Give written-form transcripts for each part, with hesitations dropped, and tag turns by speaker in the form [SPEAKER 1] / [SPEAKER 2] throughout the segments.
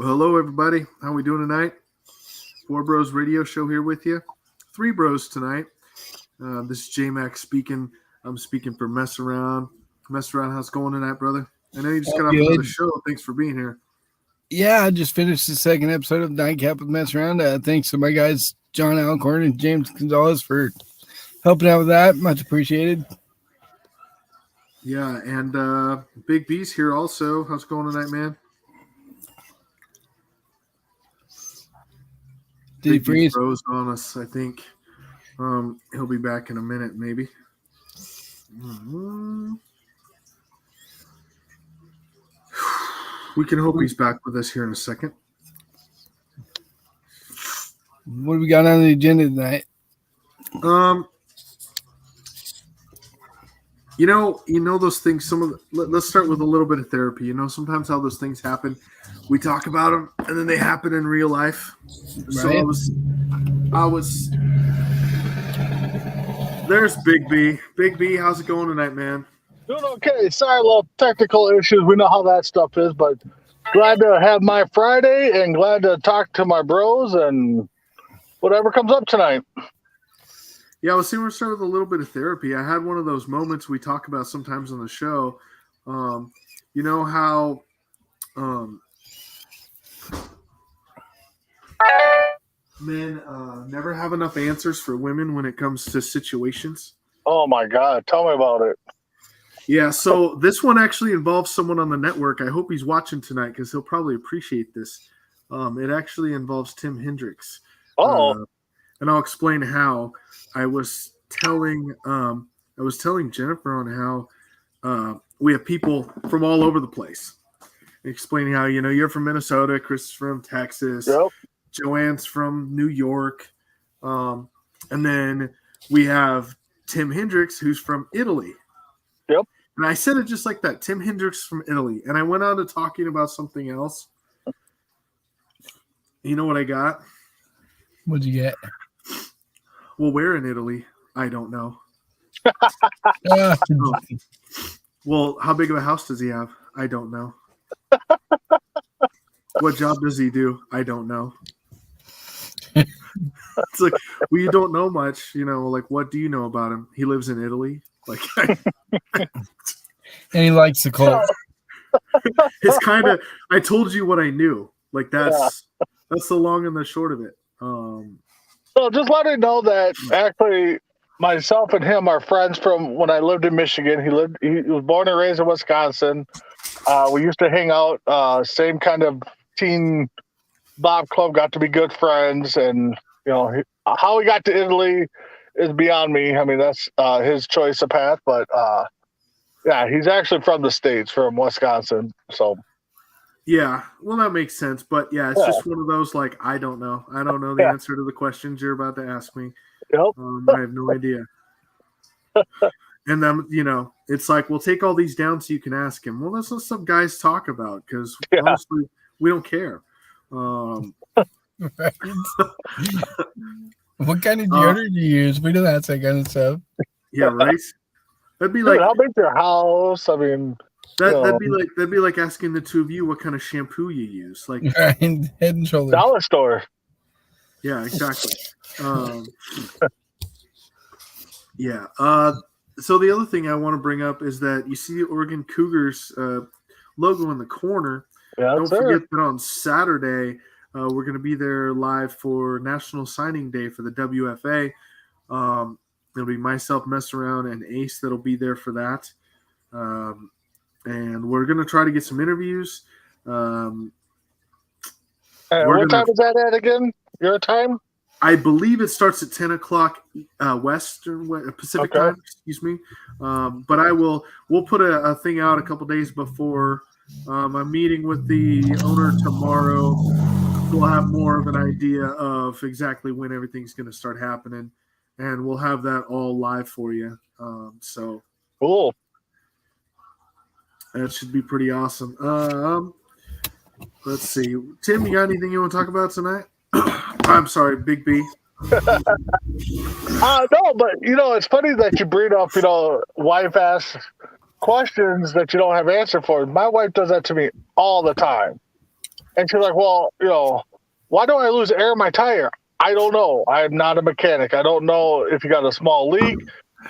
[SPEAKER 1] Well, hello, everybody. How we doing tonight? Four Bros Radio Show here with you. Three Bros tonight. This is J-Mac speaking. I'm speaking for Mess Around. Mess Around, how's it going tonight, brother? I know you just got off another show. Thanks for being here.
[SPEAKER 2] Yeah, I just finished the second episode of Nightcap with Mess Around. Thanks to my guys, John Alcorn and James Gonzalez, for helping out with that. Much appreciated.
[SPEAKER 1] Yeah, and Big B's here also. How's it going tonight, man?
[SPEAKER 2] Did he freeze?
[SPEAKER 1] Froze on us, I think. He'll be back in a minute, maybe. We can hope he's back with us here in a second.
[SPEAKER 2] What do we got on the agenda tonight?
[SPEAKER 1] You know those things. Let's start with a little bit of therapy. You know, sometimes how those things happen, we talk about them, and then they happen in real life. Right. So I was. There's Big B. Big B, how's it going tonight, man?
[SPEAKER 3] Doing okay. Sorry, a little technical issues. We know how that stuff is, but glad to have my Friday and glad to talk to my bros and whatever comes up tonight.
[SPEAKER 1] Yeah, I was saying we're starting with a little bit of therapy. I had one of those moments we talk about sometimes on the show. You know how men never have enough answers for women when it comes to situations?
[SPEAKER 3] Oh, my God. Tell me about it.
[SPEAKER 1] Yeah, so this one actually involves someone on the network. I hope he's watching tonight because he'll probably appreciate this. It actually involves Tim Hendricks.
[SPEAKER 3] Oh.
[SPEAKER 1] And I'll explain how. I was telling Jennifer on how we have people from all over the place. Explaining how, you're from Minnesota, Chris is from Texas,
[SPEAKER 3] yep.
[SPEAKER 1] Joanne's from New York, and then we have Tim Hendricks, who's from Italy.
[SPEAKER 3] Yep.
[SPEAKER 1] And I said it just like that, Tim Hendricks from Italy. And I went on to talking about something else. You know what I got?
[SPEAKER 2] What'd you get?
[SPEAKER 1] Well, where in Italy? I don't know. Well, how big of a house does he have? I don't know. What job does he do? I don't know. It's like, well, you don't know much, like, what do you know about him? He lives in Italy. Like,
[SPEAKER 2] and he likes the cold.
[SPEAKER 1] It's kind of, I told you what I knew. Like, that's the long and the short of it.
[SPEAKER 3] So just let me know that actually myself and him are friends from when I lived in Michigan. He was born and raised in Wisconsin. We used to hang out, same kind of teen Bob Club, got to be good friends. And, how he got to Italy is beyond me. I mean, that's his choice of path. But, yeah, he's actually from the States, from Wisconsin. So.
[SPEAKER 1] Yeah, well, that makes sense. But, yeah, it's just one of those, like, I don't know. I don't know the answer to the questions you're about to ask me.
[SPEAKER 3] Yep.
[SPEAKER 1] I have no idea. And then, it's like, we'll take all these down so you can ask him. Well, that's what some guys talk about because, honestly, we don't care.
[SPEAKER 2] Right. What kind of deodorant do you use? We know that's that kind of stuff.
[SPEAKER 1] Yeah, right? That'd be
[SPEAKER 3] like, how big's your house? I mean...
[SPEAKER 1] That'd be like asking the two of you what kind of shampoo you use, like
[SPEAKER 2] Head and Shoulders,
[SPEAKER 3] dollar store.
[SPEAKER 1] Yeah, exactly. Yeah. So the other thing I want to bring up is that you see the Oregon Cougars logo in the corner.
[SPEAKER 3] Yeah,
[SPEAKER 1] don't forget that on Saturday we're going to be there live for National Signing Day for the WFA. It'll be myself, Mess Around, and Ace that'll be there for that. And we're going to try to get some interviews.
[SPEAKER 3] What time is that at again? Your time?
[SPEAKER 1] I believe it starts at 10 o'clock Pacific time, excuse me. But we'll put a thing out a couple days before. I'm meeting with the owner tomorrow. We'll have more of an idea of exactly when everything's going to start happening. And we'll have that all live for you. So
[SPEAKER 3] cool.
[SPEAKER 1] That should be pretty awesome. Let's see. Tim, you got anything you want to talk about tonight? I'm sorry, Big B.
[SPEAKER 3] No, but, it's funny that you bring up, wife asks questions that you don't have answer for. My wife does that to me all the time. And she's like, well, why do I lose air in my tire? I don't know. I'm not a mechanic. I don't know if you got a small leak.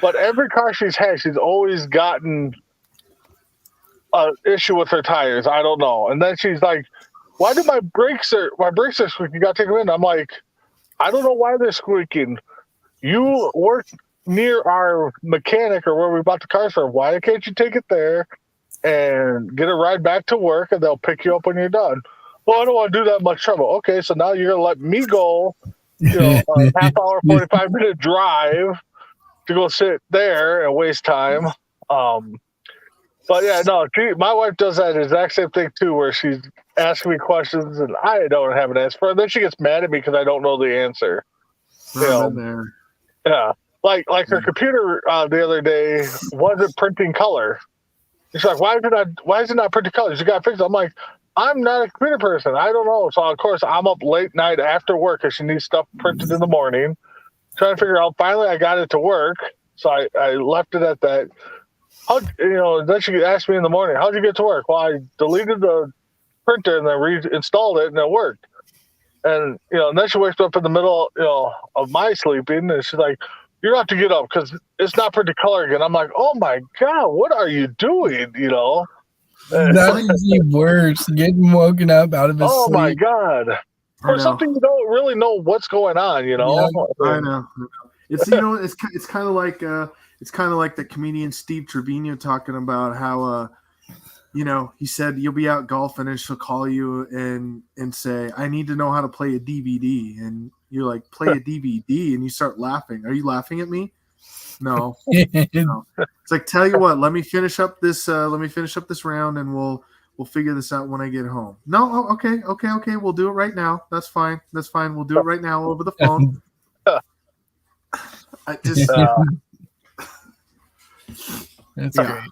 [SPEAKER 3] But every car she's had, she's always gotten an issue with her tires. I don't know. And then she's like, why do my brakes are squeaking? You got to take them in. I'm like, I don't know why they're squeaking. You work near our mechanic or where we bought the cars from. Why can't you take it there and get a ride back to work and they'll pick you up when you're done? Well, I don't want to do that much trouble. Okay, so now you're going to let me go, a half hour, 45-minute drive to go sit there and waste time. But yeah, no, my wife does that exact same thing too, where she's asking me questions and I don't have an answer for her. Then she gets mad at me because I don't know the answer.
[SPEAKER 1] There.
[SPEAKER 3] Yeah, like her computer the other day wasn't printing color. She's like, why is it not printing colors? You got to fix it. I'm like, I'm not a computer person. I don't know. So of course I'm up late night after work because she needs stuff printed in the morning. Trying to figure out. Finally, I got it to work, so I left it at that. Then she asked me in the morning, "How'd you get to work?" Well, I deleted the printer and then reinstalled it, and it worked. And then she wakes up in the middle, of my sleeping, and she's like, "You're gonna have to get up because it's not printing color again." I'm like, "Oh my god, what are you doing?"
[SPEAKER 2] That is the worst. Getting woken up out of his
[SPEAKER 3] oh
[SPEAKER 2] sleep.
[SPEAKER 3] my god. Or something you don't really know what's going on,
[SPEAKER 1] Yeah, I know. It's it's kind of like the comedian Steve Trevino talking about how he said you'll be out golfing and she'll call you and say, I need to know how to play a DVD, and you're like, play a DVD, and you start laughing. Are you laughing at me? No. No. It's like, tell you what, let me finish up this round and we'll figure this out when I get home. No, okay. We'll do it right now. That's fine. We'll do it right now over the phone. I just,
[SPEAKER 2] That's great.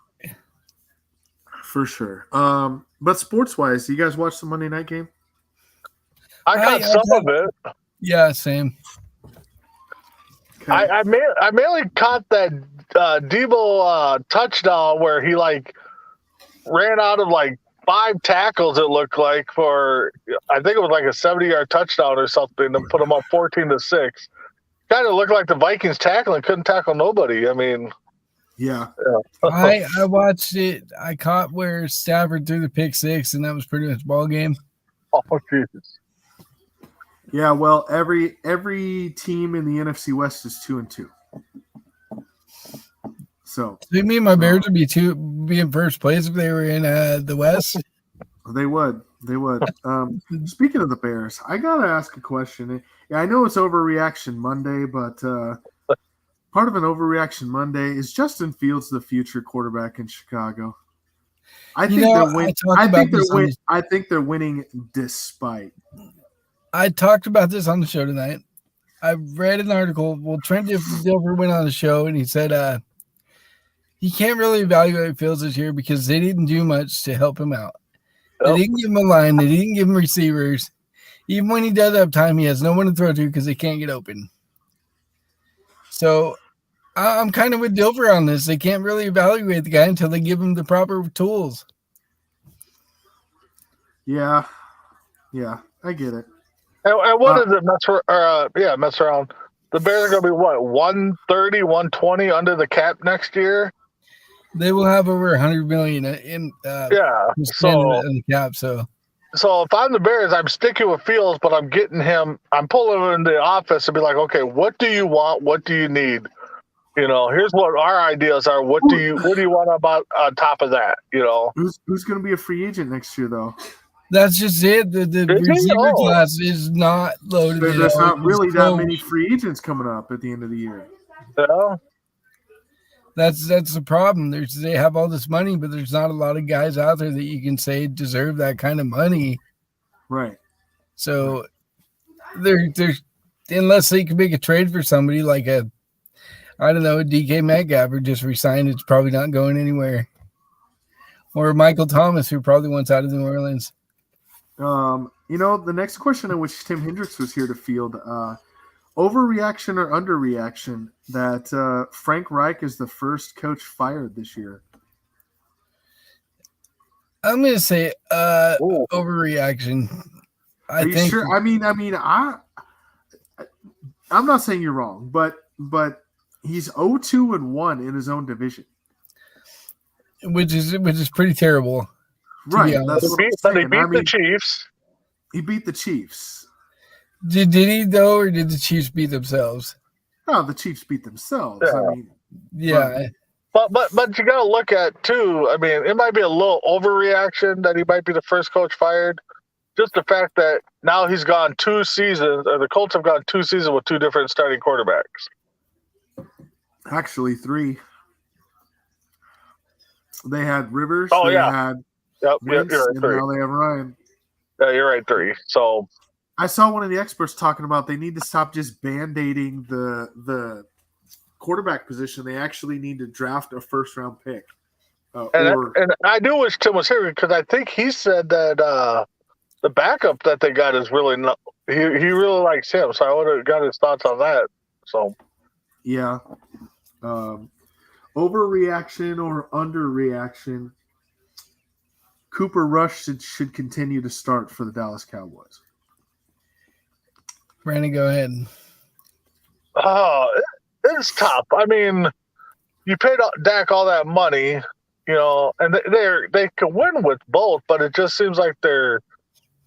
[SPEAKER 1] For sure. But sports wise, you guys watch the Monday night game?
[SPEAKER 3] I got some of it.
[SPEAKER 2] Yeah, same.
[SPEAKER 1] Okay.
[SPEAKER 3] I mainly caught that Debo touchdown where he ran out of 5 tackles. It looked like for I think it was a 70-yard touchdown or something to put them up 14-6. Kind of looked like the Vikings tackling couldn't tackle nobody. I mean,
[SPEAKER 1] yeah.
[SPEAKER 2] I watched it. I caught where Stafford threw the pick 6, and that was pretty much ball game.
[SPEAKER 3] Oh Jesus.
[SPEAKER 1] Yeah, well, every team in the NFC West is 2-2. So
[SPEAKER 2] you mean my Bears would be in first place if they were in the West?
[SPEAKER 1] They would. Speaking of the Bears, I gotta ask a question. Yeah, I know it's Overreaction Monday, but part of an Overreaction Monday is Justin Fields the future quarterback in Chicago. I think they're winning despite.
[SPEAKER 2] I talked about this on the show tonight. I read an article. Well, Trent Dilfer went on the show and he said he can't really evaluate Fields this year because they didn't do much to help him out. They didn't give him a line. They didn't give him receivers. Even when he does have time, he has no one to throw to because they can't get open. So I'm kind of with Dilfer on this. They can't really evaluate the guy until they give him the proper tools.
[SPEAKER 1] Yeah, I get it.
[SPEAKER 3] And what is it? Mess around. The Bears are going to be what, 130, 120 under the cap next year?
[SPEAKER 2] They will have over $100 million in the cap. So
[SPEAKER 3] if I'm the Bears, I'm sticking with Fields, but I'm getting him. I'm pulling him in the office and be like, okay, what do you want? What do you need? Here's what our ideas are. What do you want about on top of that?
[SPEAKER 1] Who's going to be a free agent next year though?
[SPEAKER 2] That's just it. The receiver class is not loaded.
[SPEAKER 1] There's not really that many free agents coming up at the end of the year.
[SPEAKER 3] Yeah.
[SPEAKER 2] That's the problem. They have all this money, but there's not a lot of guys out there that you can say deserve that kind of money.
[SPEAKER 1] Right.
[SPEAKER 2] So they're unless they can make a trade for somebody like a DK Metcalf or just resign, it's probably not going anywhere. Or Michael Thomas, who probably wants out of New Orleans.
[SPEAKER 1] The next question I wish Tim Hendricks was here to field, overreaction or underreaction that Frank Reich is the first coach fired this year?
[SPEAKER 2] I'm gonna say
[SPEAKER 3] Ooh.
[SPEAKER 2] overreaction. I
[SPEAKER 1] Are you
[SPEAKER 2] think
[SPEAKER 1] sure? I'm not saying you're wrong, but he's 0-2-1 in his own division.
[SPEAKER 2] which is pretty terrible.
[SPEAKER 1] Right.
[SPEAKER 2] honest.
[SPEAKER 1] That's what I'm
[SPEAKER 3] But he
[SPEAKER 1] saying.
[SPEAKER 3] beat the Chiefs.
[SPEAKER 1] He beat the Chiefs.
[SPEAKER 2] Did he though, or did the Chiefs beat themselves?
[SPEAKER 1] Oh, the Chiefs beat themselves.
[SPEAKER 3] Yeah.
[SPEAKER 1] I mean,
[SPEAKER 2] Yeah.
[SPEAKER 3] But you got to look at too. I mean, it might be a little overreaction that he might be the first coach fired. Just the fact that now he's gone 2 seasons, or the Colts have gone 2 seasons with 2 different starting quarterbacks.
[SPEAKER 1] actually 3. They had Rivers.
[SPEAKER 3] Oh,
[SPEAKER 1] they
[SPEAKER 3] yeah.
[SPEAKER 1] had
[SPEAKER 3] Yep,
[SPEAKER 1] Wentz,
[SPEAKER 3] you're right.
[SPEAKER 1] and
[SPEAKER 3] 3.
[SPEAKER 1] now they have Ryan.
[SPEAKER 3] Yeah, you're right. 3. So
[SPEAKER 1] I saw one of the experts talking about they need to stop just band-aiding the quarterback position. They actually need to draft a first-round pick.
[SPEAKER 3] and I do wish Tim was here because I think he said that the backup that they got is really not. He really likes him, so I would have got his thoughts on that. So
[SPEAKER 1] yeah. Overreaction or underreaction, Cooper Rush should continue to start for the Dallas Cowboys.
[SPEAKER 2] Brandon, go ahead.
[SPEAKER 3] It's tough. I mean, you paid Dak all that money, and they can win with both, but it just seems like they're,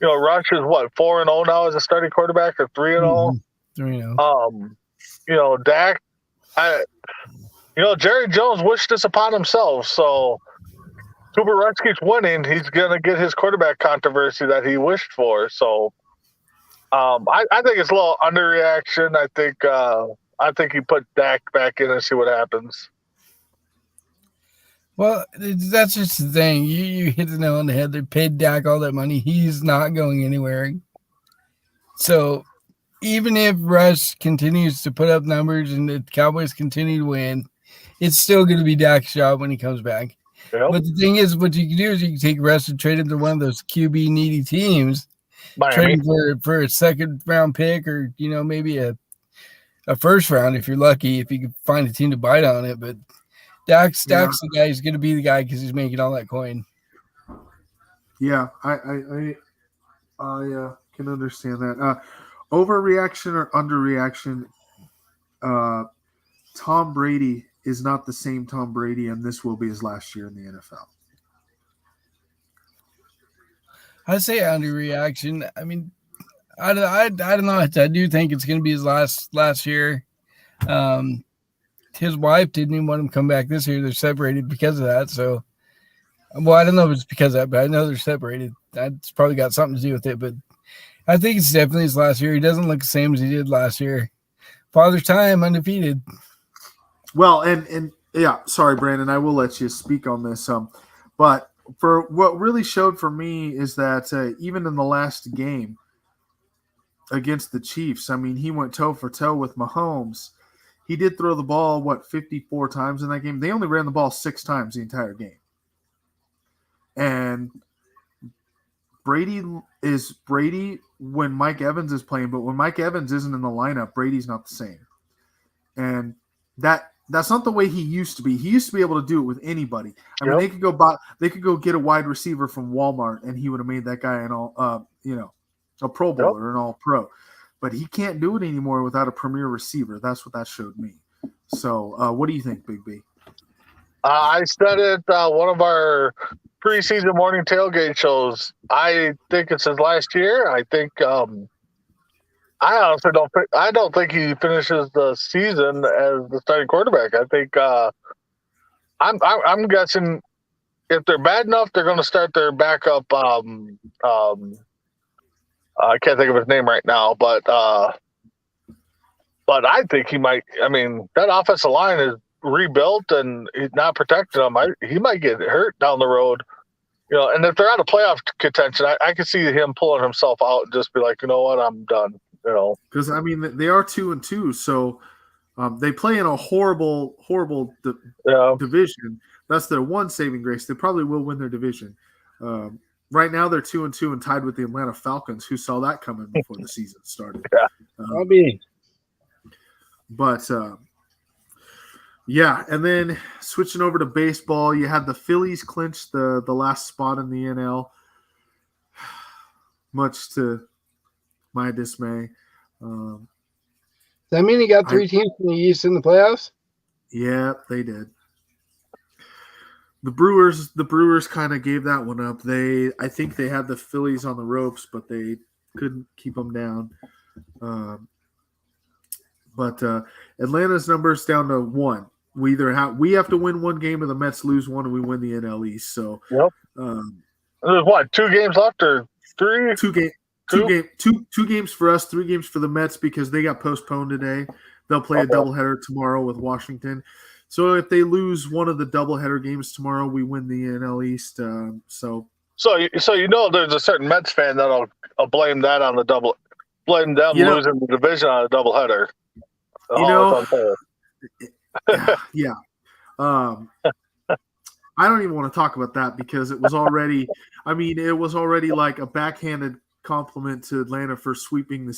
[SPEAKER 3] Rush is what 4-0 now as a starting quarterback, or 3-0.
[SPEAKER 2] 3-0.
[SPEAKER 3] Dak, Jerry Jones wished this upon himself. So Cooper Rush keeps winning, he's gonna get his quarterback controversy that he wished for. So I think it's a little underreaction. I think you put Dak back in and see what happens.
[SPEAKER 2] Well, that's just the thing. You hit the nail on the head. They paid Dak all that money. He's not going anywhere. So even if Rush continues to put up numbers and the Cowboys continue to win, it's still going to be Dak's job when he comes back.
[SPEAKER 3] Yep.
[SPEAKER 2] But the thing is, what you can do is you can take Rush and trade him to one of those QB needy teams,
[SPEAKER 3] Miami.
[SPEAKER 2] trade for a second round pick, or maybe a first round if you're lucky, if you can find a team to bite on it. But Dak's the guy who's going to be the guy because he's making all that coin.
[SPEAKER 1] Yeah, I can understand that. Overreaction or underreaction? Tom Brady is not the same Tom Brady, and this will be his last year in the NFL.
[SPEAKER 2] I say underreaction. I mean, I don't know. I do think it's going to be his last year. His wife didn't even want him to come back this year. They're separated because of that. So, well, I don't know if it's because of that, but I know they're separated. That's probably got something to do with it. But I think it's definitely his last year. He doesn't look the same as he did last year. Father Time, undefeated.
[SPEAKER 1] Well, and yeah, sorry, Brandon, I will let you speak on this. But for what really showed for me is that even in the last game against the Chiefs, I mean, he went toe for toe with Mahomes. He did throw the ball, 54 times in that game. They only ran the ball 6 times the entire game. And Brady is Brady when Mike Evans is playing, but when Mike Evans isn't in the lineup, Brady's not the same. And that's not the way he used to be. He used to be able to do it with anybody. I mean, they could go get a wide receiver from Walmart, and he would have made that guy a Pro Bowler, an All Pro. But he can't do it anymore without a premier receiver. That's what that showed me. So, what do you think, Big B?
[SPEAKER 3] I said it one of our preseason morning tailgate shows. I think it's his last year. I think I honestly don't think he finishes the season as the starting quarterback. I think I'm guessing if they're bad enough, they're going to start their backup. I can't think of his name right now, but I think he might. I mean, that offensive line is rebuilt and he's not protecting them. He might get hurt down the road, And if they're out of playoff contention, I could see him pulling himself out and just be like, you know what, I'm done.
[SPEAKER 1] Because I mean, they are 2-2, so they play in a horrible division. That's their one saving grace. They probably will win their division. Right now, they're 2-2 and tied with the Atlanta Falcons. Who saw that coming before the season started?
[SPEAKER 3] Yeah,
[SPEAKER 1] But Yeah, and then switching over to baseball, you had the Phillies clinch the last spot in the NL, much to my dismay. Um,
[SPEAKER 2] Does that mean he got
[SPEAKER 1] I
[SPEAKER 2] 3 teams from the East in the playoffs?
[SPEAKER 1] yeah, they did. The Brewers kind of gave that one up. I think they had the Phillies on the ropes, but they couldn't keep them down. Um, but Atlanta's numbers down to 1. We have to win one game, or the Mets lose one, and we win the NL East. So,
[SPEAKER 3] Yep.
[SPEAKER 1] um,
[SPEAKER 3] There's what, 2 games left or 3?
[SPEAKER 1] two games for us, 3 games for the Mets because they got postponed today. They'll play a doubleheader tomorrow with Washington. So if they lose one of the doubleheader games tomorrow, we win the NL East. So
[SPEAKER 3] you know, there's a certain Mets fan that'll blame that on blame them losing the division on a doubleheader.
[SPEAKER 1] Yeah. I don't even want to talk about that because it was already. I mean, it was already like a backhanded compliment to Atlanta for sweeping the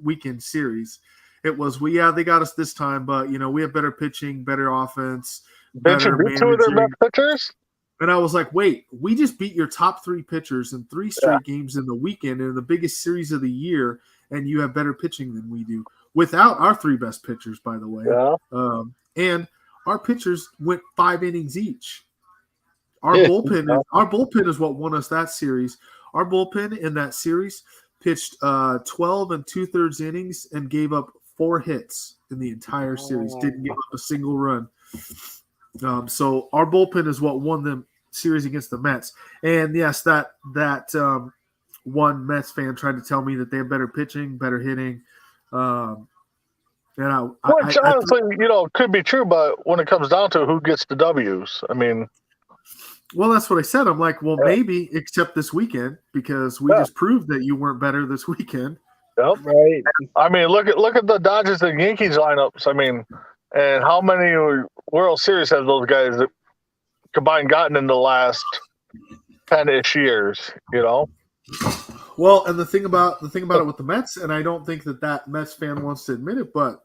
[SPEAKER 1] weekend series. It was, they got us this time, but we have better pitching, better offense, better
[SPEAKER 3] managing. 2 of their best pitchers?
[SPEAKER 1] And I was like, wait, we just beat your top 3 pitchers in 3 straight games in the weekend in the biggest series of the year, and you have better pitching than we do without our 3 best pitchers, by the way.
[SPEAKER 3] Yeah.
[SPEAKER 1] And our pitchers went 5 innings each. Our bullpen is what won us that series. Our bullpen in that series pitched 12 and 2/3 innings and gave up 4 hits in the entire series. Didn't give up a single run. So our bullpen is what won the series against the Mets. And yes, that one Mets fan tried to tell me that they have better pitching, better hitting.
[SPEAKER 3] Which honestly, could be true, but when it comes down to who gets the W's, I mean.
[SPEAKER 1] Well, that's what I said. I'm like, well, maybe except this weekend because we just proved that you weren't better this weekend.
[SPEAKER 3] Yep. Right. I mean, look at the Dodgers and Yankees lineups. I mean, and how many World Series have those guys combined gotten in the last 10-ish years?
[SPEAKER 1] Well, and the thing about it with the Mets, and I don't think that Mets fan wants to admit it, but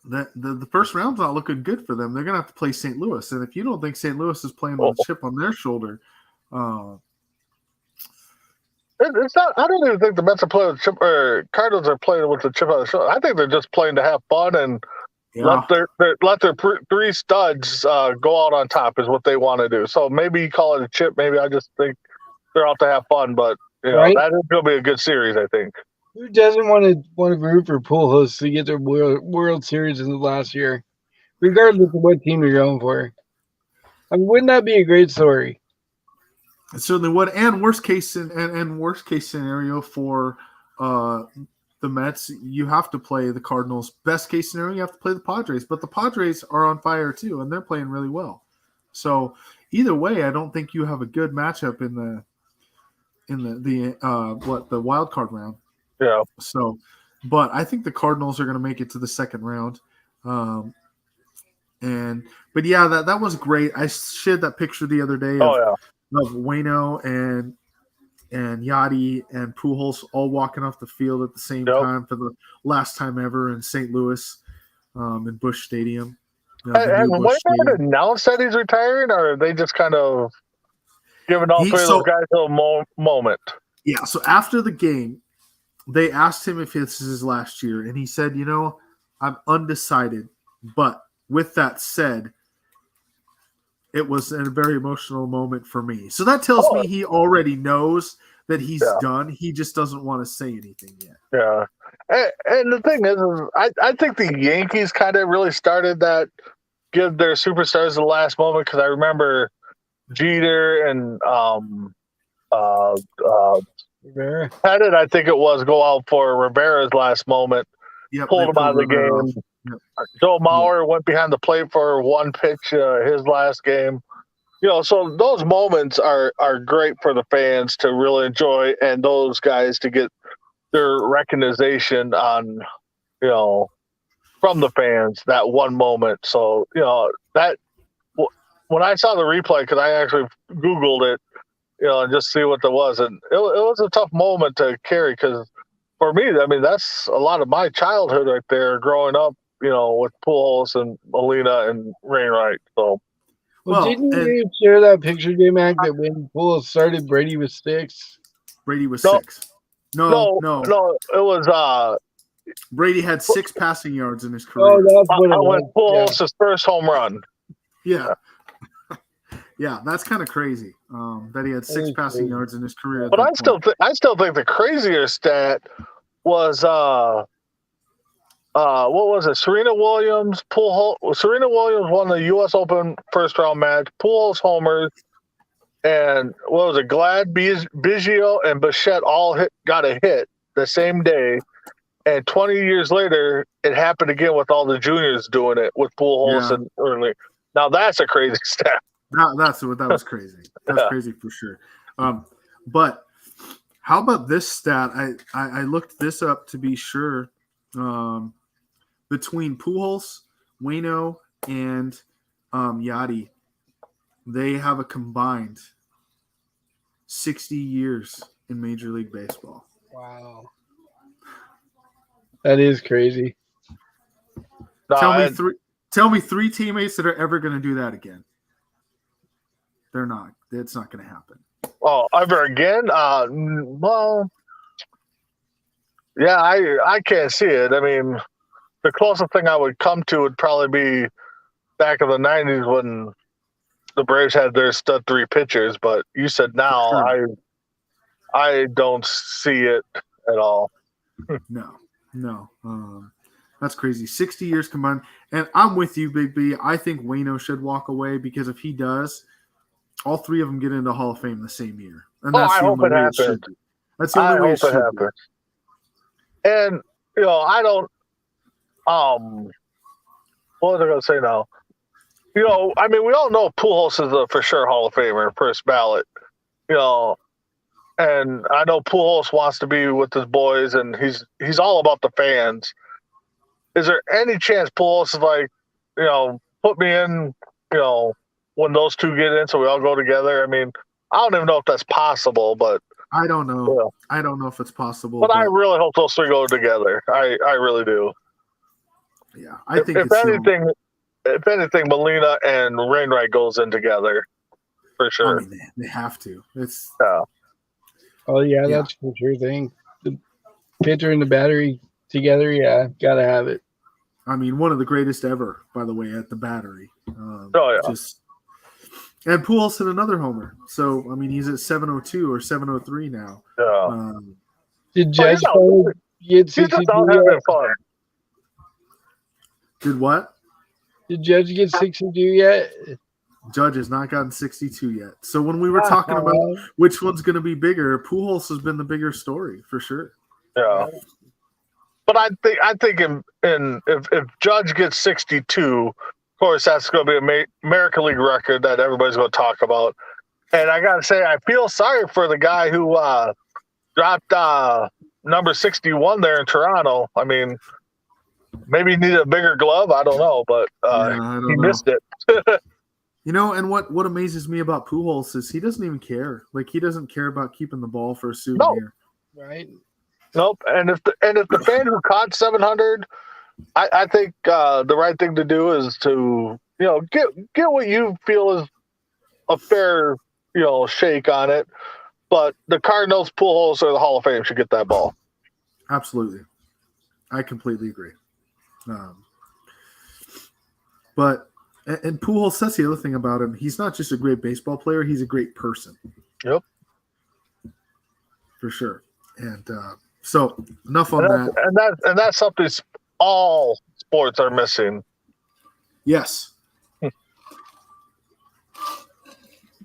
[SPEAKER 1] the first round's not looking good for them. They're going to have to play St. Louis, and if you don't think St. Louis is playing with a chip on their shoulder,
[SPEAKER 3] it's not. I don't even think the Mets are playing with chip, or Cardinals are playing with the chip on their shoulder. I think they're just playing to have fun and let their 3 studs go out on top is what they want to do. So maybe you call it a chip. Maybe I just think they're out to have fun, but that is going to be a good series, I think.
[SPEAKER 2] Who doesn't want to root for Pujols to get their World Series in the last year, regardless of what team you're going for? I mean, wouldn't that be a great story?
[SPEAKER 1] It certainly would. And worst case scenario for the Mets, you have to play the Cardinals. Best case scenario, you have to play the Padres. But the Padres are on fire too, and they're playing really well. So either way, I don't think you have a good matchup in the wild card round.
[SPEAKER 3] Yeah.
[SPEAKER 1] So, but I think the Cardinals are going to make it to the second round. But that was great. I shared that picture the other day of Waino and Yachty and Pujols all walking off the field at the same time for the last time ever in St. Louis, in Busch Stadium.
[SPEAKER 3] And Waino announced that he's retiring, or are they just kind of giving all 3 of those guys a little moment?
[SPEAKER 1] Yeah. So after the game, they asked him if this is his last year, and he said, I'm undecided. But with that said, it was a very emotional moment for me. So that tells me he already knows that he's done. He just doesn't want to say anything yet.
[SPEAKER 3] Yeah. And the thing is I think the Yankees kind of really started that, give their superstars the last moment, because I remember Jeter and Pettit, I think it was, go out for Rivera's last moment, pulled him out of the game. Yep. Joe Mauer went behind the plate for one pitch, his last game. So those moments are great for the fans to really enjoy, and those guys to get their recognition on, from the fans, that one moment. So, that when I saw the replay, because I actually Googled it, and just see what there was. And it was a tough moment to carry, because for me, I mean, that's a lot of my childhood right there, growing up, with Pujols and Molina and Wainwright. So
[SPEAKER 2] Well,
[SPEAKER 1] Well,
[SPEAKER 2] didn't
[SPEAKER 1] and
[SPEAKER 2] you share that picture, J-Mac, that when Pujols started, Brady was 6?
[SPEAKER 1] Brady was
[SPEAKER 3] No.
[SPEAKER 1] 6. No.
[SPEAKER 3] it was
[SPEAKER 1] Brady had 6 passing yards in his
[SPEAKER 2] Oh,
[SPEAKER 1] career.
[SPEAKER 2] that's what it
[SPEAKER 3] when
[SPEAKER 2] was.
[SPEAKER 3] Pujols' first home run.
[SPEAKER 1] Yeah. Yeah, that's kind of crazy. That he had 6
[SPEAKER 2] is
[SPEAKER 1] passing
[SPEAKER 2] crazy.
[SPEAKER 1] yards in his career. At
[SPEAKER 3] But
[SPEAKER 1] that point.
[SPEAKER 3] I still think the crazier stat was what was it? Serena Williams won the U.S. Open first round match. Pujols homers, and what was it? Glad, Biggio, and Bichette all got a hit the same day. And 20 years later, it happened again with all the juniors doing it with Pujols and early. Now that's a crazy stat.
[SPEAKER 1] That was crazy. That's crazy for sure. But how about this stat? I looked this up to be sure. Between Pujols, Waino, and Yachty, they have a combined 60 years in Major League Baseball.
[SPEAKER 2] Wow. That is crazy.
[SPEAKER 1] Tell me three teammates that are ever going to do that again. They're not. It's not going to happen.
[SPEAKER 3] Oh, ever again? Well, yeah, I can't see it. I mean, the closest thing I would come to would probably be back in the 90s when the Braves had their stud 3 pitchers. But you said now,
[SPEAKER 1] Sure.
[SPEAKER 3] I don't see it at all.
[SPEAKER 1] No. That's crazy. 60 years combined. And I'm with you, Big B. I think Waino should walk away because if he does, all 3 of them get into Hall of Fame the same year. And that's
[SPEAKER 3] I
[SPEAKER 1] the
[SPEAKER 3] hope
[SPEAKER 1] only
[SPEAKER 3] it
[SPEAKER 1] way
[SPEAKER 3] happens.
[SPEAKER 1] it should be. That's the only way it should be.
[SPEAKER 3] happens. And, I don't what was I going to say now? I mean, we all know Pujols is a for sure Hall of Famer, first ballot. And I know Pujols wants to be with his boys, and he's all about the fans. Is there any chance Pujols is like, put me in, when those 2 get in, so we all go together? I mean, I don't even know if that's possible, but
[SPEAKER 1] I don't know.
[SPEAKER 3] Yeah.
[SPEAKER 1] I don't know if it's possible.
[SPEAKER 3] But I really hope those 3 go together. I really do.
[SPEAKER 1] Yeah, I think
[SPEAKER 3] if anything, Molina and Wainwright goes in together for sure.
[SPEAKER 1] I mean, they have to. It's
[SPEAKER 2] Oh, yeah, that's for sure thing. The pitcher and the battery together, yeah, gotta have it.
[SPEAKER 1] I mean, one of the greatest ever, by the way, at the Battery.
[SPEAKER 3] Oh, yeah.
[SPEAKER 1] And Pujols hit another homer. So, I mean, he's at 702 or 703 now.
[SPEAKER 3] Yeah.
[SPEAKER 2] Did Judge get
[SPEAKER 3] He's just
[SPEAKER 2] 62
[SPEAKER 3] out having
[SPEAKER 2] yet?
[SPEAKER 3] fun.
[SPEAKER 1] Did what?
[SPEAKER 2] Did Judge get 62 yet?
[SPEAKER 1] Judge has not gotten 62 yet. So when we were talking about which one's going to be bigger, Pujols has been the bigger story for sure.
[SPEAKER 3] Yeah. But I think if Judge gets 62, of course that's going to be a American League record that everybody's going to talk about. And I got to say, I feel sorry for the guy who dropped number 61 there in Toronto. I mean, maybe he needed a bigger glove. I don't know, but he missed it.
[SPEAKER 1] And what amazes me about Pujols is he doesn't even care. Like, he doesn't care about keeping the ball for a souvenir.
[SPEAKER 2] No. Right.
[SPEAKER 3] Nope. And if the fan who caught 700, I think the right thing to do is to get what you feel is a fair shake on it. But the Cardinals, Pujols, or the Hall of Fame should get that ball.
[SPEAKER 1] Absolutely, I completely agree. But Pujols, that's the other thing about him. He's not just a great baseball player; he's a great person.
[SPEAKER 3] Yep,
[SPEAKER 1] for sure. And so enough on that.
[SPEAKER 3] And that's something all sports are missing.
[SPEAKER 1] Yes.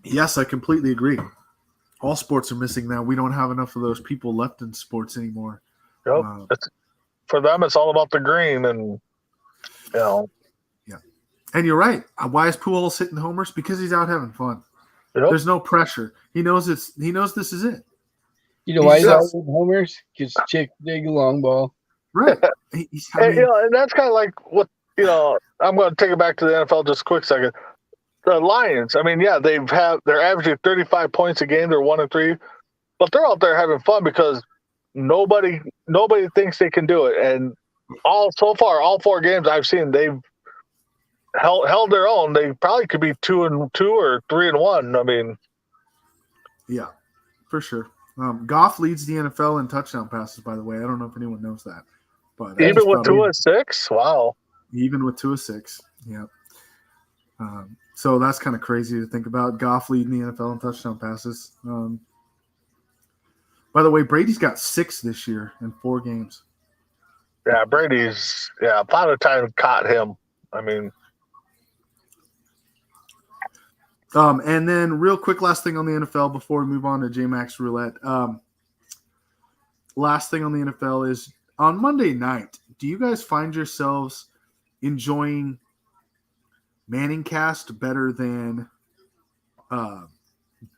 [SPEAKER 1] Yes, I completely agree. All sports are missing that. We don't have enough of those people left in sports anymore.
[SPEAKER 3] Yep. For them, it's all about the green, and
[SPEAKER 1] Yeah. And you're right. Why is Pujols hitting homers? Because he's out having fun.
[SPEAKER 3] Yep.
[SPEAKER 1] There's no pressure. He knows this is it.
[SPEAKER 2] You know why he's out with homers? Because chick dig a long ball.
[SPEAKER 1] Right.
[SPEAKER 3] And that's kind of like what I'm going to take it back to the NFL just a quick second. The Lions, I mean, yeah, they're averaging 35 points a game. They're 1-3, but they're out there having fun because nobody thinks they can do it. And all 4 games I've seen, they've held their own. They probably could be 2-2 or 3-1. I mean,
[SPEAKER 1] Yeah, for sure. Goff leads the NFL in touchdown passes, by the way. I don't know if anyone knows that. But I
[SPEAKER 3] even
[SPEAKER 1] just
[SPEAKER 3] with
[SPEAKER 1] thought
[SPEAKER 3] 2 and 6, wow.
[SPEAKER 1] even with 2 of 6. Yeah. So that's kind of crazy to think about. Goff leading the NFL in touchdown passes. By the way, Brady's got 6 this year in 4 games.
[SPEAKER 3] Yeah, Brady's Father Time caught him. I mean,
[SPEAKER 1] and then real quick, last thing on the NFL before we move on to J-Max Roulette. Last thing on the NFL is on Monday night, do you guys find yourselves enjoying Manning Cast better than Joe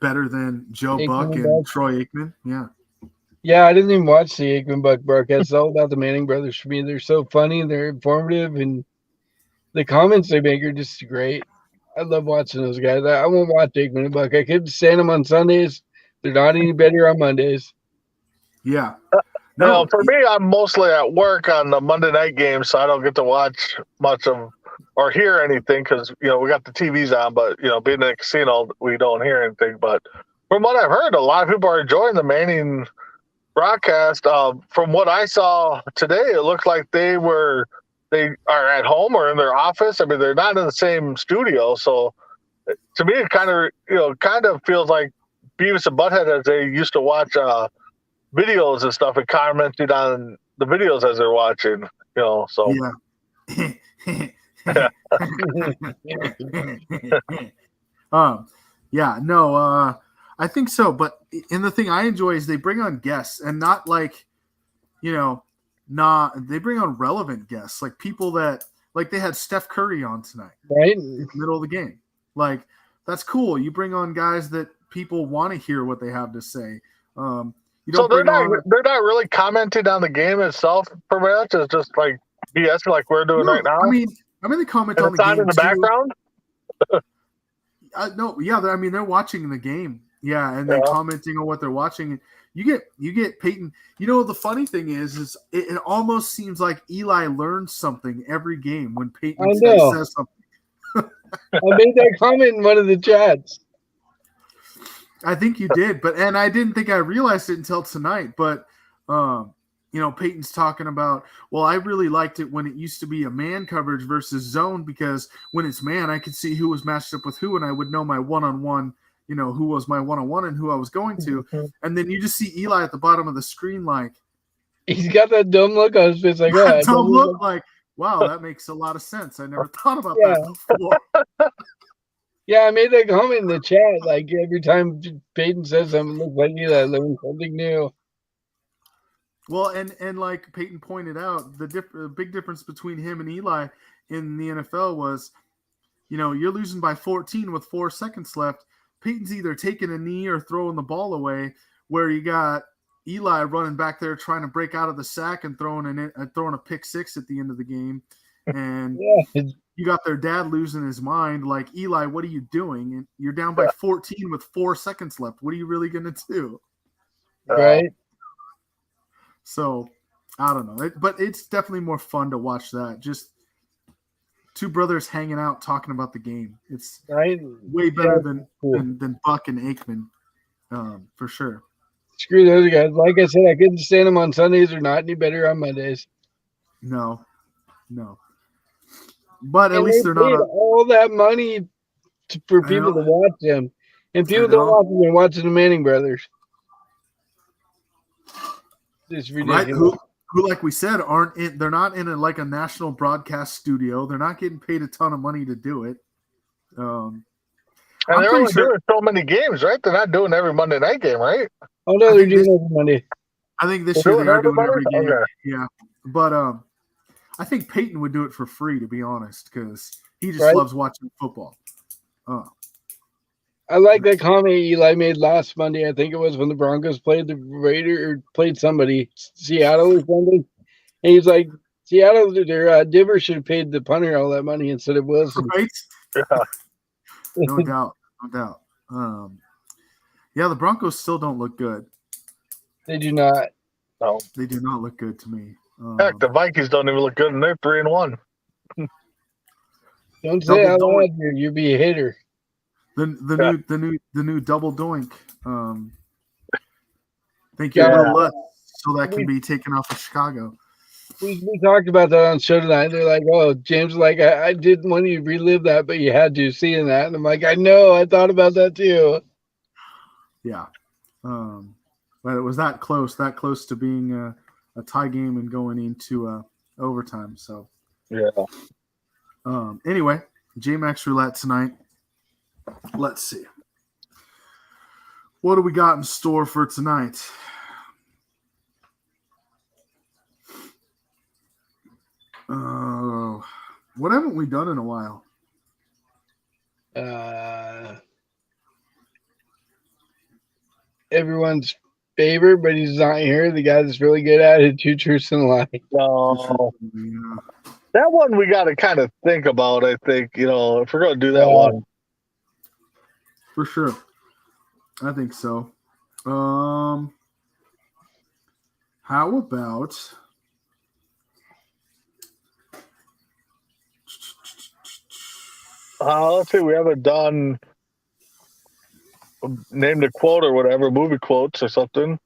[SPEAKER 2] Aikman
[SPEAKER 1] Buck and
[SPEAKER 2] Buck.
[SPEAKER 1] Troy Aikman? Yeah.
[SPEAKER 2] Yeah, I didn't even watch the Aikman Buck broadcast. It's all about the Manning brothers for me. They're so funny, they're informative, and the comments they make are just great. I love watching those guys. I won't watch Aikman and Buck. I could stand them on Sundays. They're not any better on Mondays.
[SPEAKER 1] Yeah.
[SPEAKER 3] no, for me, I'm mostly at work on the Monday night games, so I don't get to watch much of or hear anything because we got the TVs on, but being in a casino, we don't hear anything. But from what I've heard, a lot of people are enjoying the Manning broadcast. From what I saw today, it looked like they are at home or in their office. I mean, they're not in the same studio, so to me, it kind of feels like Beavis and Butthead as they used to watch videos and stuff and commented on the videos as they're watching. So
[SPEAKER 1] Yeah. I think so. But the thing I enjoy is they bring on guests and not like, they bring on relevant guests, like people that, like they had Steph Curry on tonight,
[SPEAKER 2] right?
[SPEAKER 1] In the middle of the game. Like, that's cool. You bring on guys that people want to hear what they have to say. You don't
[SPEAKER 3] they're not really commenting on the game itself per much. It's just like BS like we're doing right now.
[SPEAKER 1] I mean they comment on the game
[SPEAKER 3] in the background.
[SPEAKER 1] No, yeah, they're watching the game. Yeah, and they're commenting on what they're watching. You get Peyton. The funny thing is it almost seems like Eli learns something every game when Peyton says something.
[SPEAKER 2] I made that comment in one of the chats.
[SPEAKER 1] I think you did, and I didn't think I realized it until tonight. But Peyton's talking about, well, I really liked it when it used to be a man coverage versus zone, because when it's man, I could see who was matched up with who, and I would know my one-on-one, who was my one-on-one and who I was going to.
[SPEAKER 2] Mm-hmm.
[SPEAKER 1] And then you just see Eli at the bottom of the screen, like,
[SPEAKER 2] he's got that dumb look on his face, like,
[SPEAKER 1] dumb look, like, wow, that makes a lot of sense. I never thought about that before.
[SPEAKER 2] Yeah, I made that comment in the chat. Like, every time Peyton says something, it looks like Eli learning something new.
[SPEAKER 1] Well, and like Peyton pointed out, the big difference between him and Eli in the NFL was, you're losing by 14 with 4 seconds left. Peyton's either taking a knee or throwing the ball away, where you got Eli running back there trying to break out of the sack and throwing a pick six at the end of the game. And you got their dad losing his mind, like, Eli, what are you doing? And you're down by 14 with 4 seconds left. What are you really going to do?
[SPEAKER 2] Right.
[SPEAKER 1] So, I don't know. But it's definitely more fun to watch that. Just two brothers hanging out talking about the game. It's way better than Buck and Aikman, for sure.
[SPEAKER 2] Screw those guys. Like I said, I couldn't stand them on Sundays. They're not any better on Mondays.
[SPEAKER 1] No. But at least they're not
[SPEAKER 2] all that money for people to watch them, and people don't watch them. They're watching the Manning brothers. It's ridiculous.
[SPEAKER 1] Right? Who, like we said, they're not in a national broadcast studio. They're not getting paid a ton of money to do it.
[SPEAKER 3] And they're only doing so many games, right? They're not doing every Monday night game, right?
[SPEAKER 2] Oh no, they're doing every Monday.
[SPEAKER 1] I think this year they are doing every game. Okay. Yeah, but I think Peyton would do it for free, to be honest, because he just loves watching football.
[SPEAKER 2] I like that comment Eli made last Monday. I think it was when the Broncos played the Raiders or played somebody, Seattle or something. And he's like, Seattle, their Diver should have paid the punter all that money instead of Wilson.
[SPEAKER 1] Right? Yeah. No doubt. Yeah, the Broncos still don't look good.
[SPEAKER 2] They do not.
[SPEAKER 3] No,
[SPEAKER 1] they do not look good to me.
[SPEAKER 3] Heck, the Vikings don't even look good, and they're 3-1.
[SPEAKER 2] Don't say
[SPEAKER 1] Double
[SPEAKER 2] out
[SPEAKER 1] doink.
[SPEAKER 2] loud here. You'd be a hater.
[SPEAKER 1] The new double doink. Thank you,
[SPEAKER 2] Yeah.
[SPEAKER 1] Will Lutz, so that can be taken off of Chicago.
[SPEAKER 2] We talked about that on the show tonight. They're like, "Oh, James, was like I didn't want you to relive that, but you had to seeing that." And I'm like, "I know. I thought about that too."
[SPEAKER 1] Yeah, but it was that close to being a tie game and going into overtime. So
[SPEAKER 3] Yeah.
[SPEAKER 1] anyway, J-Max Roulette tonight. Let's see. What do we got in store for tonight? What haven't we done in a while?
[SPEAKER 2] Everyone's favorite, but he's not here. The guy that's really good at it. Two truths and a lie.
[SPEAKER 3] No,
[SPEAKER 1] Yeah.
[SPEAKER 3] that one we got to kind of think about. I think if we're going to do that
[SPEAKER 2] Yeah.
[SPEAKER 3] one.
[SPEAKER 1] For sure. I think so. How about
[SPEAKER 3] Let's see. We haven't done named a quote or whatever, movie quotes or something.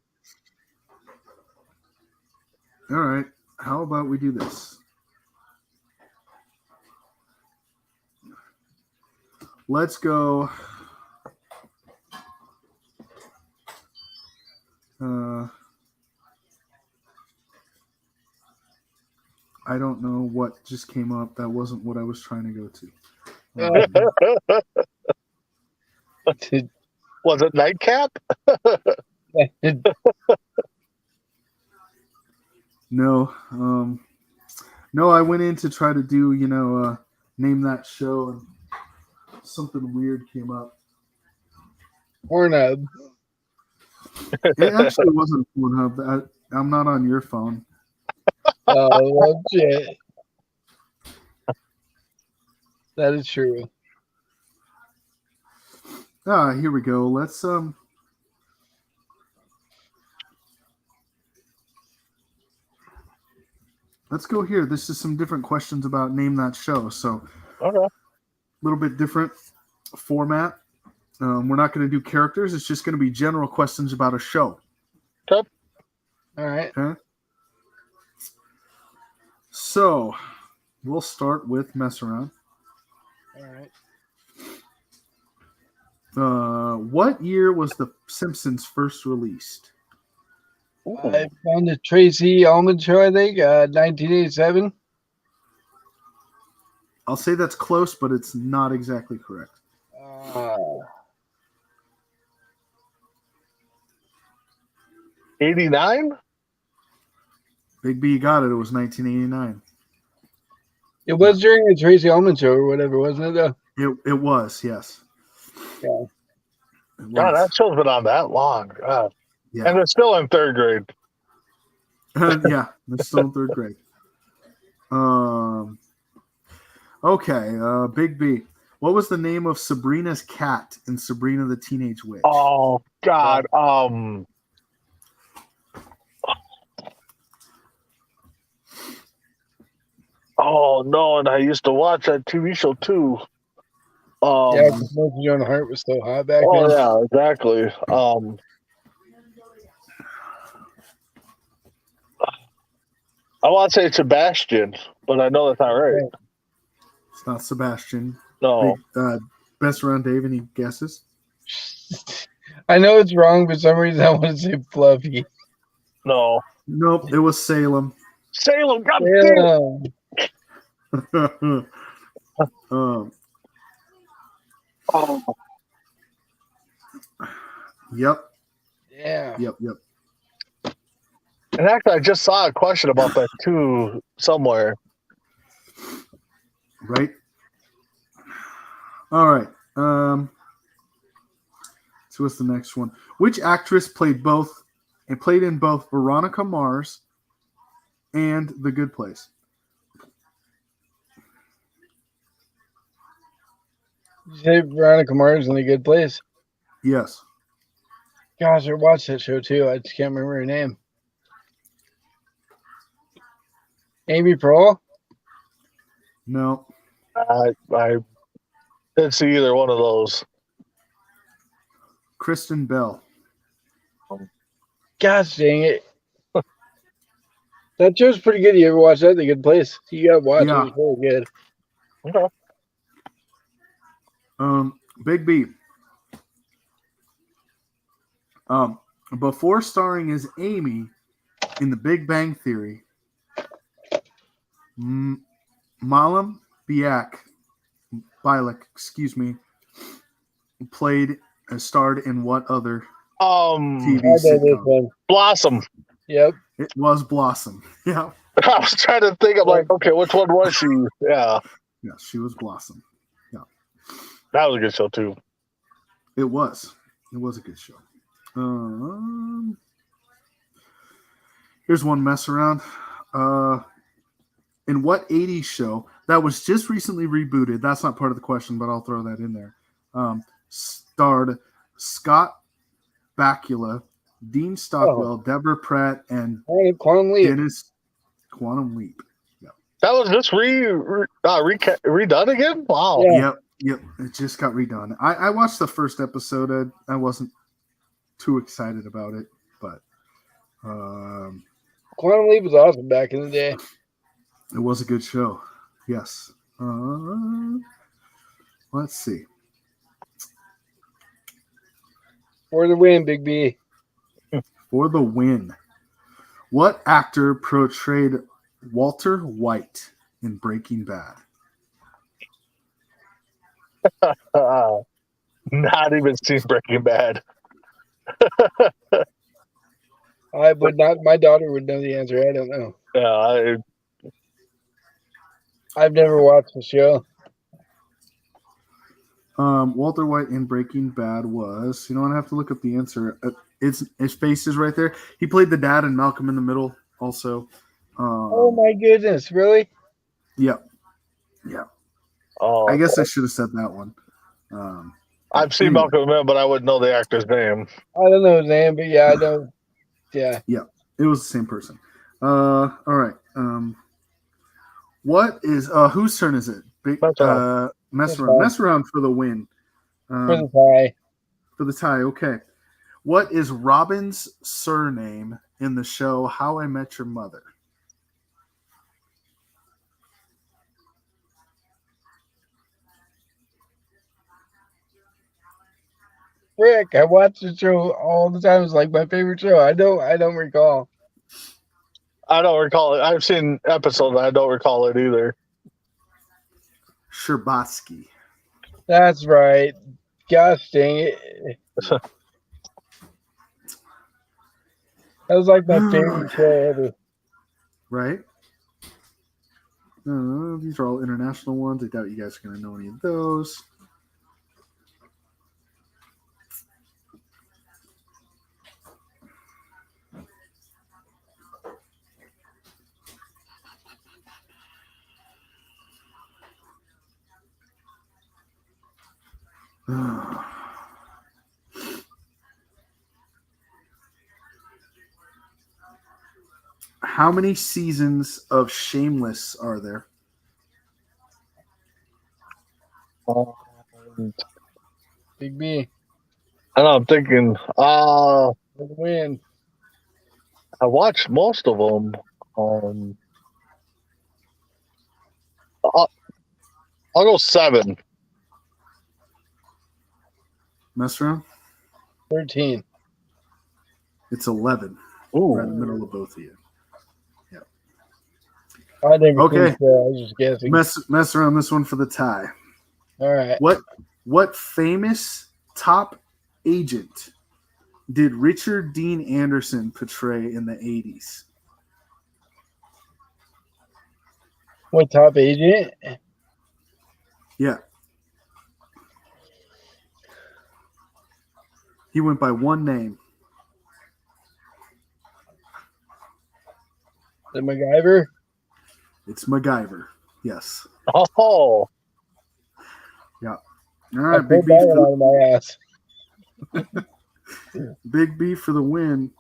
[SPEAKER 1] all right. How about we do this? Let's go. I don't know what just came up. That wasn't what I was trying to go to.
[SPEAKER 3] Was it Nightcap?
[SPEAKER 1] No. No, I went in to try to do, name that show, and something weird came up.
[SPEAKER 2] Pornhub.
[SPEAKER 1] It actually wasn't Pornhub. I'm not on your phone.
[SPEAKER 2] Oh, legit. That is true.
[SPEAKER 1] Here we go. Let's go here. This is some different questions about name that show. So
[SPEAKER 3] Okay.
[SPEAKER 1] a little bit different format. We're not going to do characters. It's just going to be general questions about a show.
[SPEAKER 3] Okay.
[SPEAKER 2] All right.
[SPEAKER 1] Okay. So we'll start with mess around.
[SPEAKER 2] All right.
[SPEAKER 1] What year was The Simpsons first released?
[SPEAKER 2] I found the Tracy Ullman show, I think, 1987.
[SPEAKER 1] I'll say that's close, but it's not exactly correct.
[SPEAKER 3] 89?
[SPEAKER 1] Big B, you got it. It was 1989.
[SPEAKER 2] It was during the Tracy Ullman show or whatever, wasn't it?
[SPEAKER 1] It was, yes.
[SPEAKER 2] Yeah.
[SPEAKER 1] It was.
[SPEAKER 3] God, that show's been on that long. God.
[SPEAKER 1] Yeah.
[SPEAKER 3] And it's still in third grade.
[SPEAKER 1] Yeah, it's still in third grade. Okay, Big B. What was the name of Sabrina's cat in Sabrina the Teenage Witch?
[SPEAKER 3] Oh, God. Oh, no, and I used to watch that TV show, too.
[SPEAKER 2] Yeah, because Smoking Joe Hart was so hot back
[SPEAKER 3] Oh,
[SPEAKER 2] then.
[SPEAKER 3] yeah, exactly. I want to say Sebastian, but I know that's not right.
[SPEAKER 1] It's not Sebastian.
[SPEAKER 3] No.
[SPEAKER 1] Best around Dave, any guesses?
[SPEAKER 2] I know it's wrong, but for some reason I want to say Fluffy.
[SPEAKER 3] No.
[SPEAKER 1] Nope, it was Salem.
[SPEAKER 3] Salem, God damn.
[SPEAKER 2] Yeah.
[SPEAKER 3] Oh.
[SPEAKER 1] Yep.
[SPEAKER 2] Yeah.
[SPEAKER 1] Yep.
[SPEAKER 3] And actually, I just saw a question about that, too, somewhere.
[SPEAKER 1] Right. All right. So what's the next one? Which actress played in both Veronica Mars and The Good Place?
[SPEAKER 2] Did you say Veronica Mars in a good place?
[SPEAKER 1] Yes.
[SPEAKER 2] Gosh, I watched that show too. I just can't remember her name. Amy Pearl?
[SPEAKER 1] No.
[SPEAKER 3] I didn't see either one of those.
[SPEAKER 1] Kristen Bell.
[SPEAKER 2] Gosh dang it. That show's pretty good. You ever watch that? The Good Place. You gotta watch
[SPEAKER 1] Yeah.
[SPEAKER 2] it. It's really good.
[SPEAKER 3] Okay.
[SPEAKER 1] Big B. Before starring as Amy in The Big Bang Theory, Malam Bialik, starred in what other TV
[SPEAKER 2] I know this
[SPEAKER 1] sitcom?
[SPEAKER 2] one.
[SPEAKER 3] Blossom.
[SPEAKER 2] Yep.
[SPEAKER 1] It was Blossom. Yeah.
[SPEAKER 3] I was trying to think. I'm like, okay, which one was she? Yeah,
[SPEAKER 1] Yeah, she was Blossom.
[SPEAKER 3] that was a good show too.
[SPEAKER 1] It was. It was a good show. Here's one mess around. In what 80s show that was just recently rebooted? That's not part of the question, but I'll throw that in there. Starred Scott Bakula, Dean Stockwell, Deborah Pratt, and
[SPEAKER 2] Quantum Leap.
[SPEAKER 1] Dennis Quantum Leap.
[SPEAKER 3] That was just redone again. Wow.
[SPEAKER 2] Yeah.
[SPEAKER 1] Yep. It just got redone. I watched the first episode. I wasn't too excited about it, but
[SPEAKER 2] Quantum Leap was awesome back in the day.
[SPEAKER 1] it was a good show. Yes. Let's see.
[SPEAKER 2] For the win, Big B.
[SPEAKER 1] For the win. What actor portrayed Walter White in Breaking Bad?
[SPEAKER 3] Not even seen Breaking Bad.
[SPEAKER 2] I would not. My daughter would know the answer. I don't know.
[SPEAKER 3] Yeah,
[SPEAKER 2] I've never watched the show.
[SPEAKER 1] Walter White in Breaking Bad was, I have to look up the answer. His face is right there. He played the dad in Malcolm in the Middle also.
[SPEAKER 2] Oh my goodness, really?
[SPEAKER 1] Yep.
[SPEAKER 3] Oh,
[SPEAKER 1] I guess I should have said that one.
[SPEAKER 3] I've seen Malcolm in the Middle, but I wouldn't know the actor's name.
[SPEAKER 2] I don't know his name, but yeah, I know. Yeah.
[SPEAKER 1] It was the same person. All right. What is whose turn is it? Mess around for the win.
[SPEAKER 2] For the tie.
[SPEAKER 1] For the tie, okay. What is Robin's surname in the show How I Met Your Mother?
[SPEAKER 2] Rick, I watch the show all the time. It's like my favorite show. I don't recall.
[SPEAKER 3] I don't recall it. I've seen episodes. I don't recall it either.
[SPEAKER 1] Sherbatsky.
[SPEAKER 2] That's right. Gosh dang it. That was like my favorite show ever.
[SPEAKER 1] Right? These are all international ones. I doubt you guys are going to know any of those. How many seasons of Shameless are there?
[SPEAKER 2] Big B.
[SPEAKER 3] I know. I'm thinking.
[SPEAKER 2] For the win.
[SPEAKER 3] I watched most of them. I'll go 7.
[SPEAKER 1] Mess around?
[SPEAKER 2] 13.
[SPEAKER 1] It's 11.
[SPEAKER 3] Ooh.
[SPEAKER 1] We're in the middle of both of you.
[SPEAKER 2] I never
[SPEAKER 1] Okay.
[SPEAKER 2] think so. I was just guessing.
[SPEAKER 1] Mess around this one for the tie.
[SPEAKER 2] All right.
[SPEAKER 1] What famous top agent did Richard Dean Anderson portray in the 80s?
[SPEAKER 2] What top agent?
[SPEAKER 1] Yeah. He went by one name.
[SPEAKER 2] The MacGyver?
[SPEAKER 1] It's MacGyver. Yes.
[SPEAKER 3] Oh.
[SPEAKER 1] Yeah. All
[SPEAKER 2] I
[SPEAKER 1] right,
[SPEAKER 2] pulled that one out of my ass.
[SPEAKER 1] Big B for the win.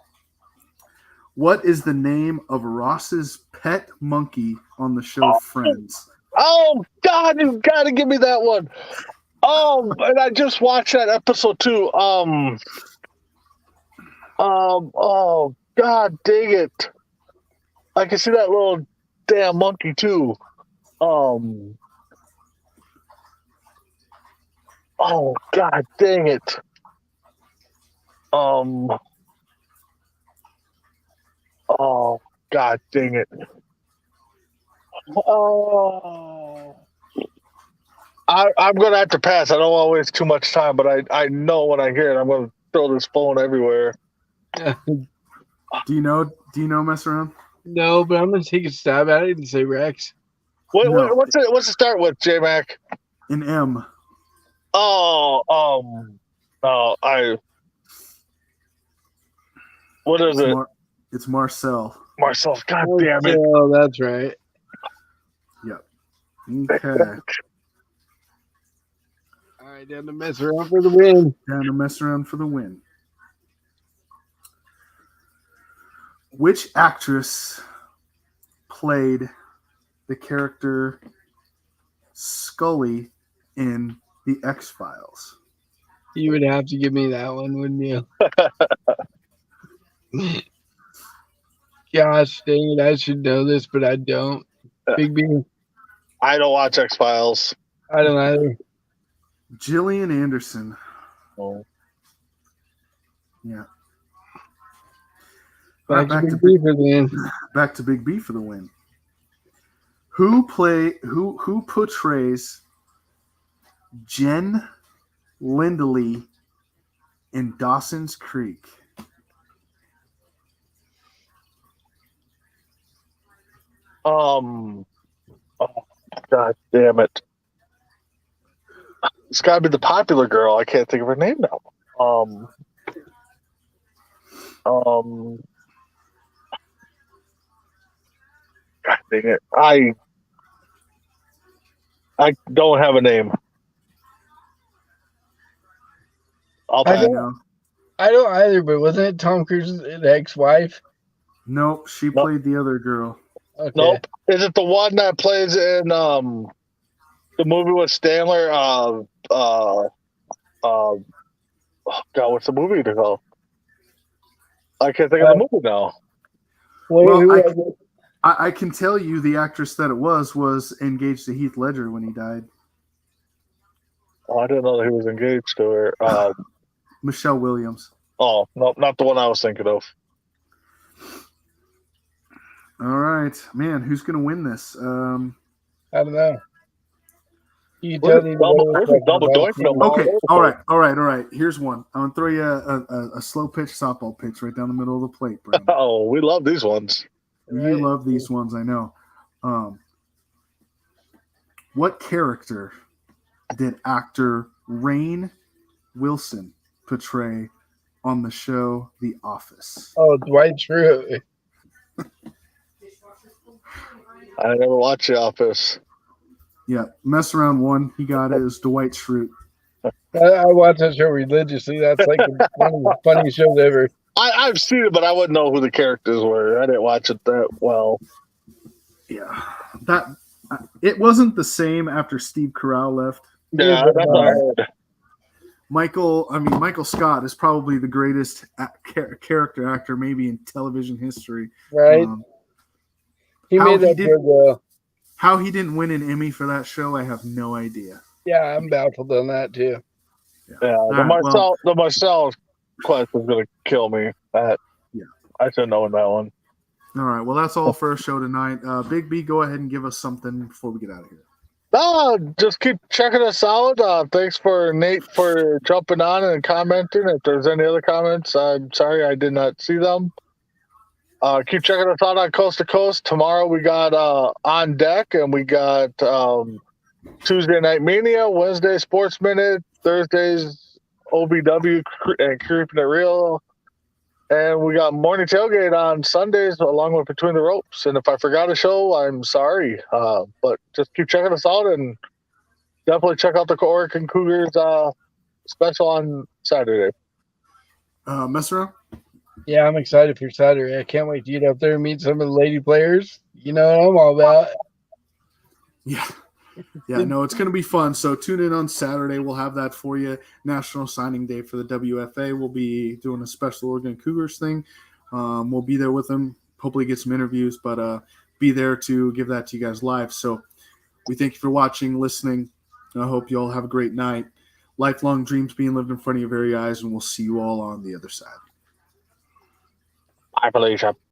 [SPEAKER 1] What is the name of Ross's pet monkey on the show Friends?
[SPEAKER 3] Oh God, you got to give me that one. Oh, and I just watched that episode too. Oh God, dang it! I can see that little damn monkey too. Oh God, dang it. Oh God, dang it. Oh. I'm gonna have to pass. I don't want to waste too much time, but I know when I hear it, I'm gonna throw this phone everywhere.
[SPEAKER 1] Do you know? Mess around.
[SPEAKER 2] No, but I'm gonna take a stab at it and say Rex.
[SPEAKER 3] What's it start with, J Mac?
[SPEAKER 1] An M.
[SPEAKER 3] What is it?
[SPEAKER 1] It's Marcel.
[SPEAKER 3] Marcel. God damn it!
[SPEAKER 2] Oh, that's right.
[SPEAKER 1] Yep. Okay.
[SPEAKER 2] All right, down to mess around for the win.
[SPEAKER 1] Down to mess around for the win. Which actress played the character Scully in The X-Files?
[SPEAKER 2] You would have to give me that one, wouldn't you? Gosh dang it, I should know this, but I don't. Big B.
[SPEAKER 3] I don't watch X-Files.
[SPEAKER 2] I don't either.
[SPEAKER 1] Gillian Anderson.
[SPEAKER 3] Oh.
[SPEAKER 1] Yeah.
[SPEAKER 2] Back to Big B for the win.
[SPEAKER 1] Back to Big B for the win. Who portrays Jen Lindley in Dawson's Creek?
[SPEAKER 3] Oh, God damn it! It's got to be the popular girl. I can't think of her name now. God dang it! I don't have a name.
[SPEAKER 2] I don't either, but wasn't it Tom Cruise's ex-wife?
[SPEAKER 1] Nope, she played the other girl.
[SPEAKER 2] Okay.
[SPEAKER 3] Nope. Is it the one that plays in the movie with Stanley? Oh God, what's the movie called? I can't think of the movie now.
[SPEAKER 1] Well, I can tell you the actress that it was engaged to Heath Ledger when he died.
[SPEAKER 3] Oh, I didn't know that he was engaged to her.
[SPEAKER 1] Michelle Williams.
[SPEAKER 3] Oh, no, not the one I was thinking of.
[SPEAKER 1] All right, man, who's gonna win this?
[SPEAKER 2] I don't know. You
[SPEAKER 3] Where's
[SPEAKER 2] tell me.
[SPEAKER 3] double doink?
[SPEAKER 1] Okay, all right. Here's one. I'm gonna throw you a slow pitch softball pitch right down the middle of the plate, Brandon.
[SPEAKER 3] Oh, we love these ones.
[SPEAKER 1] You love these ones, I know. What character did actor Rainn Wilson portray on the show The Office?
[SPEAKER 2] Oh, Dwight Schrute.
[SPEAKER 3] I never watched The Office.
[SPEAKER 1] Yeah, mess around one. He got it. It was Dwight Schrute.
[SPEAKER 2] I watch that show religiously. That's like one of the funniest shows ever.
[SPEAKER 3] I've seen it, but I wouldn't know who the characters were. I didn't watch it that well.
[SPEAKER 1] Yeah, it wasn't the same after Steve Carell left.
[SPEAKER 3] Yeah, that's what I heard.
[SPEAKER 1] Michael Scott is probably the greatest character actor maybe in television history.
[SPEAKER 2] Right. He made that good though.
[SPEAKER 1] How he didn't win an Emmy for that show, I have no idea.
[SPEAKER 2] Yeah, I'm baffled on that too.
[SPEAKER 3] Yeah, the Marcel quest is gonna kill me. I should have known that one.
[SPEAKER 1] All right, well that's all for our show tonight. Big B, go ahead and give us something before we get out of here.
[SPEAKER 3] Just keep checking us out. Thanks for Nate for jumping on and commenting. If there's any other comments, I'm sorry I did not see them. Keep checking us out on Coast to Coast. Tomorrow we got On Deck, and we got Tuesday Night Mania, Wednesday Sports Minute, Thursdays OVW and Keeping It Real, and we got Morning Tailgate on Sundays along with Between the Ropes. And if I forgot a show, I'm sorry. But just keep checking us out, and definitely check out the Oregon Cougars special on Saturday.
[SPEAKER 1] Mess around?
[SPEAKER 2] Yeah, I'm excited for Saturday. I can't wait to get up there and meet some of the lady players. You know what I'm all about.
[SPEAKER 1] Yeah. Yeah, no, it's going to be fun. So tune in on Saturday. We'll have that for you. National Signing Day for the WFA. We'll be doing a special Oregon Cougars thing. We'll be there with them. Hopefully get some interviews, but be there to give that to you guys live. So we thank you for watching, listening. I hope you all have a great night. Lifelong dreams being lived in front of your very eyes, and we'll see you all on the other side.
[SPEAKER 3] I believe so.